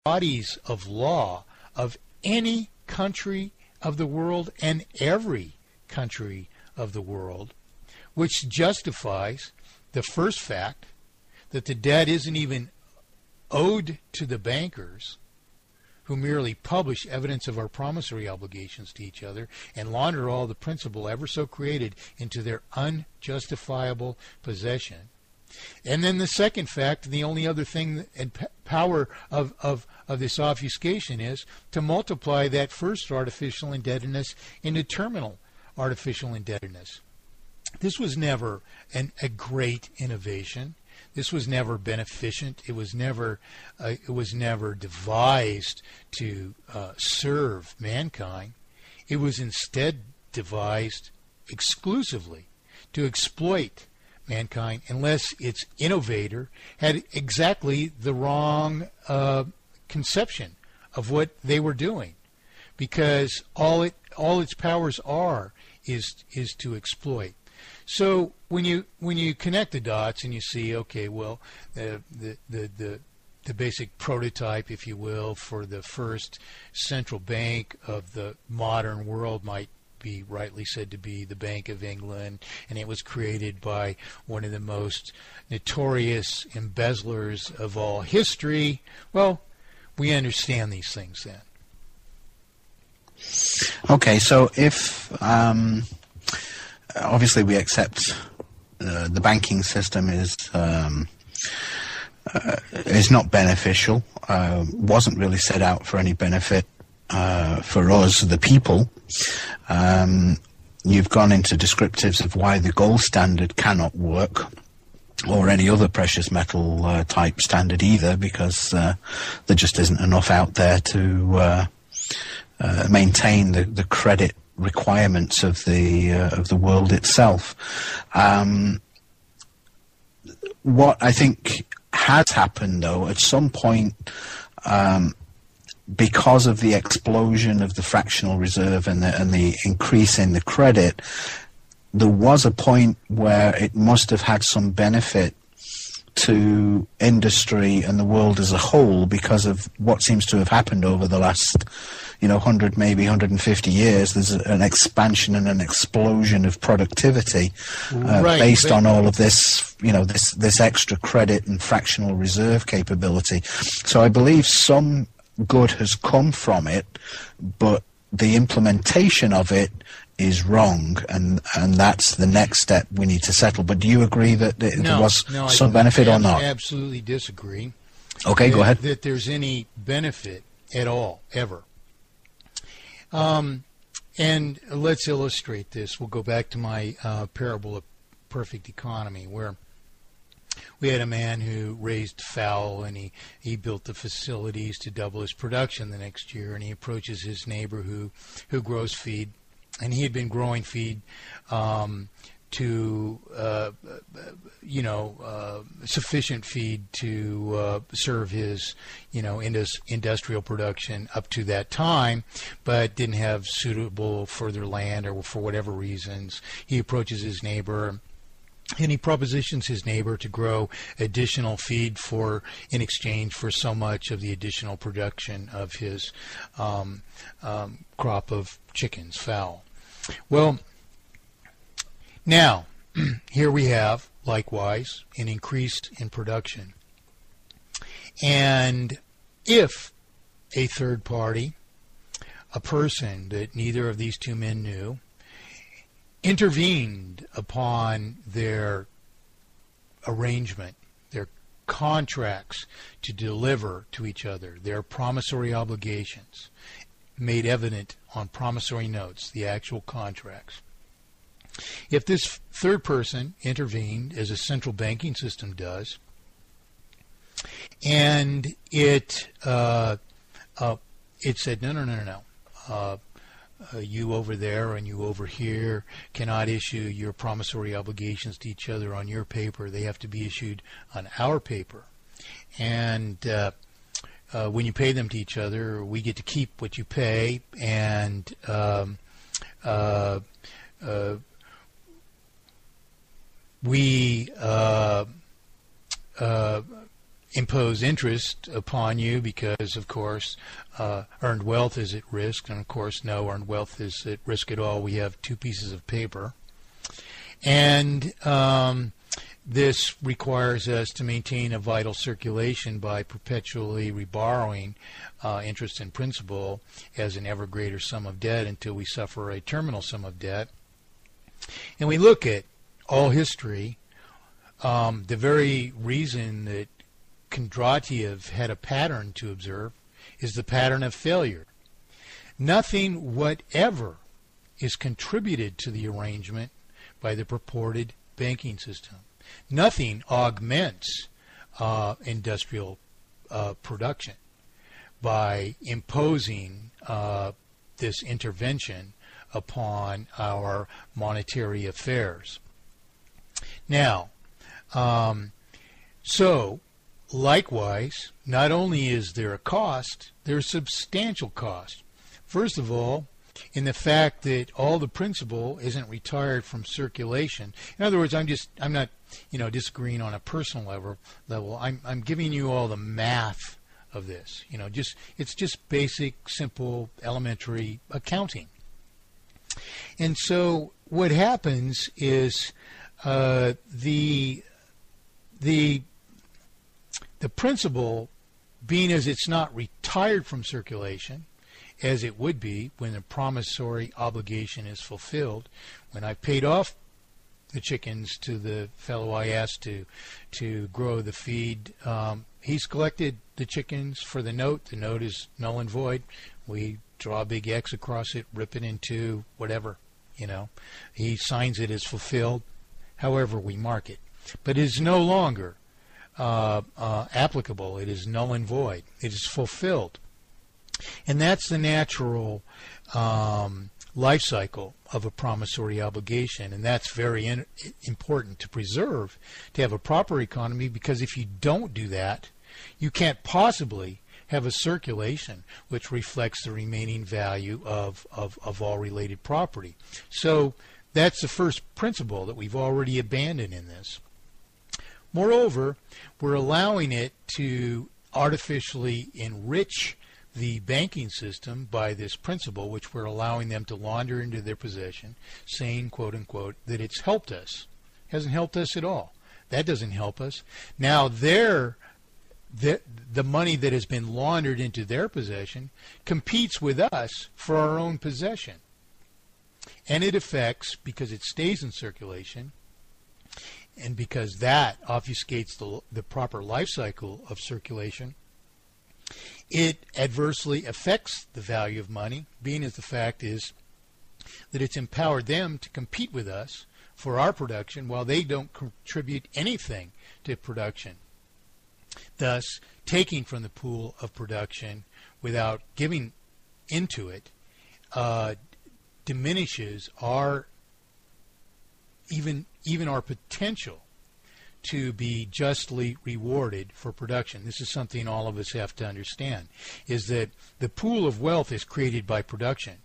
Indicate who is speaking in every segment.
Speaker 1: bodies of law of any country of the world and every country of the world, which justifies the first fact that the debt isn't even owed to the bankers, who merely publish evidence of our promissory obligations to each other and launder all the principal ever so created into their unjustifiable possession. And then the second fact, the only other thing and power of this obfuscation is to multiply that first artificial indebtedness into terminal artificial indebtedness. This was never a great innovation. This was never beneficent. It was never devised to serve mankind. It was instead devised exclusively to exploit mankind, unless its innovator had exactly the wrong conception of what they were doing, because all its powers are is to exploit. So when you connect the dots and you see, okay, well, the basic prototype, if you will, for the first central bank of the modern world might be rightly said to be the Bank of England, and it was created by one of the most notorious embezzlers of all history. Well, we understand these things then.
Speaker 2: Okay, so if obviously we accept the banking system is not beneficial, wasn't really set out for any benefit for us, the people. You've gone into descriptives of why the gold standard cannot work, or any other precious metal type standard either, because there just isn't enough out there to maintain the credit requirements of the world itself. What I think has happened, though, at some point, because of the explosion of the fractional reserve and the increase in the credit, there was a point where it must have had some benefit to industry and the world as a whole, because of what seems to have happened over the last 100, maybe 150 years. There's an expansion and an explosion of productivity based on all of this, this extra credit and fractional reserve capability. So I believe some good has come from it, but the implementation of it is wrong, and that's the next step we need to settle. But do you agree that there was some benefit or not?
Speaker 1: I absolutely disagree.
Speaker 2: Okay, go ahead.
Speaker 1: That there's any benefit at all, ever. And let's illustrate this. We'll go back to my parable of perfect economy, where we had a man who raised fowl, and he built the facilities to double his production the next year, and he approaches his neighbor who grows feed, and he had been growing feed to sufficient feed to serve his industrial production up to that time, but didn't have suitable further land, or for whatever reasons. He approaches his neighbor, and he propositions his neighbor to grow additional feed in exchange for so much of the additional production of his crop of chickens, fowl. Well, now, here we have, likewise, an increase in production. And if a third party, a person that neither of these two men knew, intervened upon their arrangement, their contracts to deliver to each other, their promissory obligations, made evident on promissory notes, the actual contracts. If this third person intervened, as a central banking system does, and it said, no, you over there and you over here cannot issue your promissory obligations to each other on your paper. They have to be issued on our paper. And when you pay them to each other, we get to keep what you pay, and impose interest upon you because, of course, earned wealth is at risk, and of course no earned wealth is at risk at all. We have two pieces of paper. And this requires us to maintain a vital circulation by perpetually reborrowing interest and principal as an ever greater sum of debt until we suffer a terminal sum of debt. And we look at all history. The very reason that Kondratiev had a pattern to observe is the pattern of failure. Nothing whatever is contributed to the arrangement by the purported banking system. Nothing augments industrial production by imposing this intervention upon our monetary affairs. Now, so likewise, not only is there a cost, there's substantial cost. First of all, in the fact that all the principal isn't retired from circulation. In other words, I'm not disagreeing on a personal level. I'm giving you all the math of this. It's just basic, simple, elementary accounting. And so what happens is the principal, being as it's not retired from circulation, as it would be when the promissory obligation is fulfilled, when I paid off the chickens to the fellow I asked to grow the feed, he's collected the chickens for the note. The note is null and void. We draw a big X across it, rip it into whatever, He signs it as fulfilled, however we mark it. But it is no longer applicable. It is null and void. It is fulfilled. And that's the natural life cycle of a promissory obligation, and that's very important to preserve, to have a proper economy, because if you don't do that, you can't possibly have a circulation which reflects the remaining value of all related property. So that's the first principle that we've already abandoned in this. Moreover, we're allowing it to artificially enrich the banking system by this principle, which we're allowing them to launder into their possession, saying, quote unquote, that it's helped us. It hasn't helped us at all. That doesn't help us. Now the money that has been laundered into their possession competes with us for our own possession. And it affects, because it stays in circulation, and because that obfuscates the proper life cycle of circulation, it adversely affects the value of money, being as the fact is that it's empowered them to compete with us for our production while they don't contribute anything to production. Thus, taking from the pool of production without giving into it diminishes our even our potential to be justly rewarded for production. This is something all of us have to understand, is that the pool of wealth is created by production,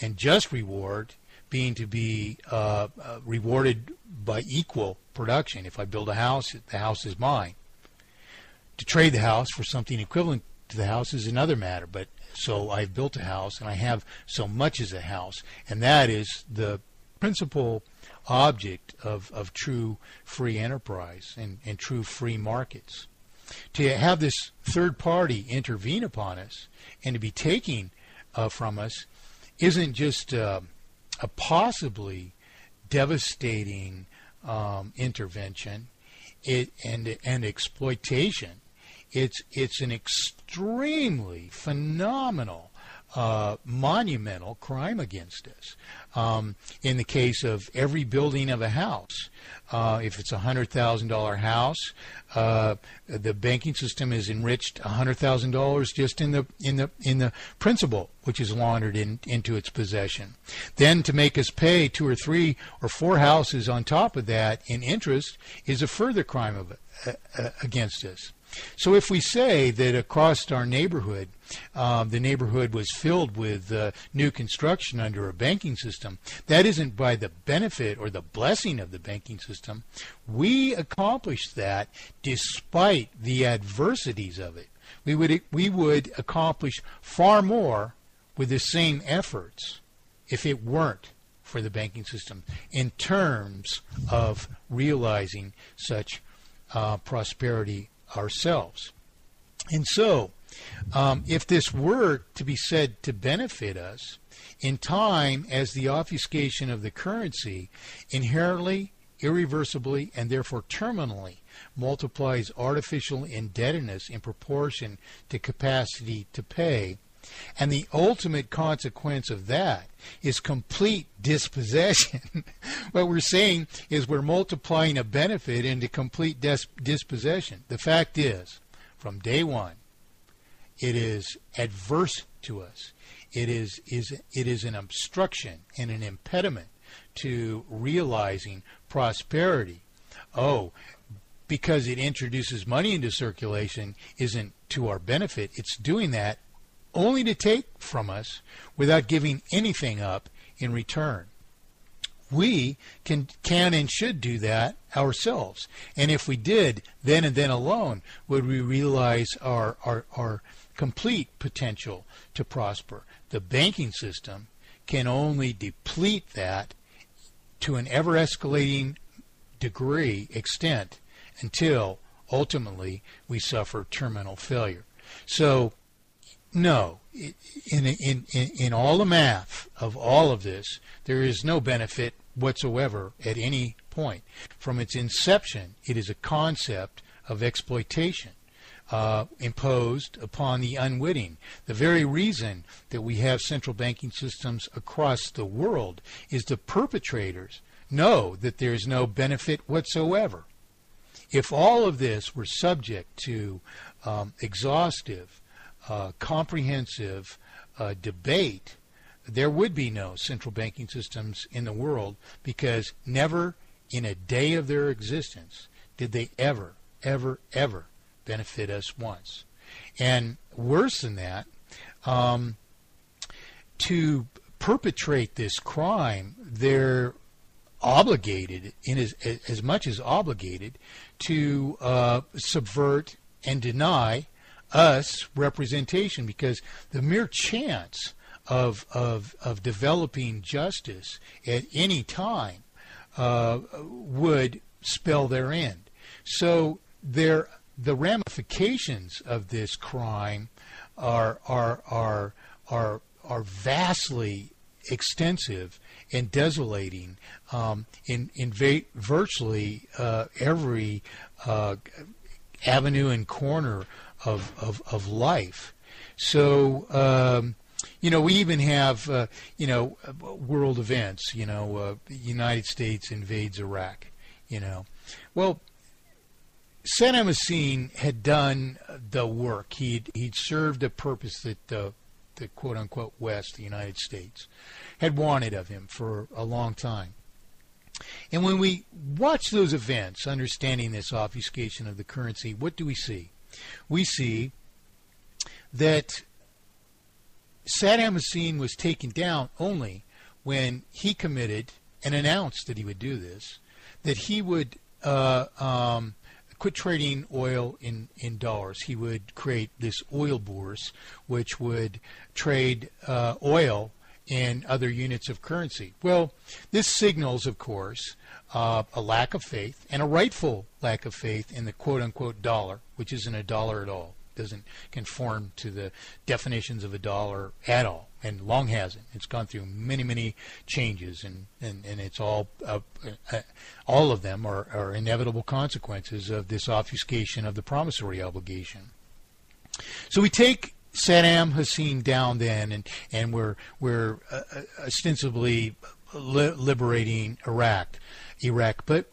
Speaker 1: and just reward being to be rewarded by equal production. If I build a house, the house is mine. To trade the house for something equivalent to the house is another matter, but so I've built a house and I have so much as a house, and that is the principal object of true free enterprise and true free markets. To have this third party intervene upon us and to be taking from us isn't just a possibly devastating intervention and exploitation. It's an extremely phenomenal monumental crime against us. In the case of every building of a house, if it's a $100,000 house, the banking system is enriched $100,000 just in the principal, which is laundered into its possession. Then to make us pay 2 or 3 or 4 houses on top of that in interest is a further crime against us. So if we say that across our neighborhood, the neighborhood was filled with new construction under a banking system, that isn't by the benefit or the blessing of the banking system. We accomplished that despite the adversities of it. We would accomplish far more with the same efforts if it weren't for the banking system in terms of realizing such prosperity ourselves. And so, if this were to be said to benefit us, in time as the obfuscation of the currency inherently, irreversibly, and therefore terminally multiplies artificial indebtedness in proportion to capacity to pay, and the ultimate consequence of that is complete dispossession. What we're saying is we're multiplying a benefit into complete dispossession. The fact is, from day one, it is adverse to us. It is an obstruction and an impediment to realizing prosperity. Oh, because it introduces money into circulation isn't to our benefit. It's doing that only to take from us without giving anything up in return. We can and should do that ourselves. And if we did, then and then alone would we realize our complete potential to prosper. The banking system can only deplete that to an ever-escalating extent until ultimately we suffer terminal failure. So no, in all the math of all of this, there is no benefit whatsoever at any point. From its inception, it is a concept of exploitation imposed upon the unwitting. The very reason that we have central banking systems across the world is the perpetrators know that there is no benefit whatsoever. If all of this were subject to exhaustive, comprehensive debate, there would be no central banking systems in the world, because never in a day of their existence did they ever benefit us once. And worse than that, to perpetrate this crime, they're obligated, as much as obligated, to subvert and deny us representation, because the mere chance of developing justice at any time would spell their end. So the ramifications of this crime are vastly extensive and desolating in virtually every avenue and corner of life. So we even have world events. The United States invades Iraq. Well, Saddam Hussein had done the work. He'd served a purpose that the quote-unquote West, the United States, had wanted of him for a long time. And when we watch those events, understanding this obfuscation of the currency, what do we see? We see that Saddam Hussein was taken down only when he committed and announced that he would do this, that he would quit trading oil in dollars. He would create this oil bourse, which would trade oil in other units of currency. Well, this signals, of course, a lack of faith, and a rightful lack of faith, in the quote-unquote dollar, which isn't a dollar at all. Doesn't conform to the definitions of a dollar at all, and long hasn't. It's gone through many changes, and it's all of them are inevitable consequences of this obfuscation of the promissory obligation. So we take Saddam Hussein down then, and we're ostensibly liberating Iraq. But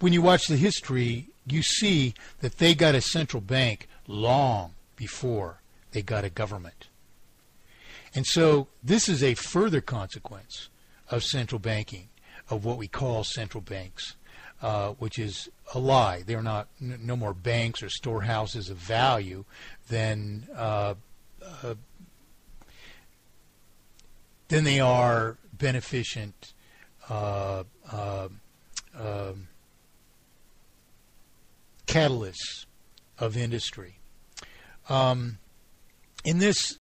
Speaker 1: when you watch the history, you see that they got a central bank long before they got a government. And so this is a further consequence of central banking, of what we call central banks. which is a lie. They're not no more banks or storehouses of value than they are beneficent catalysts of industry. In this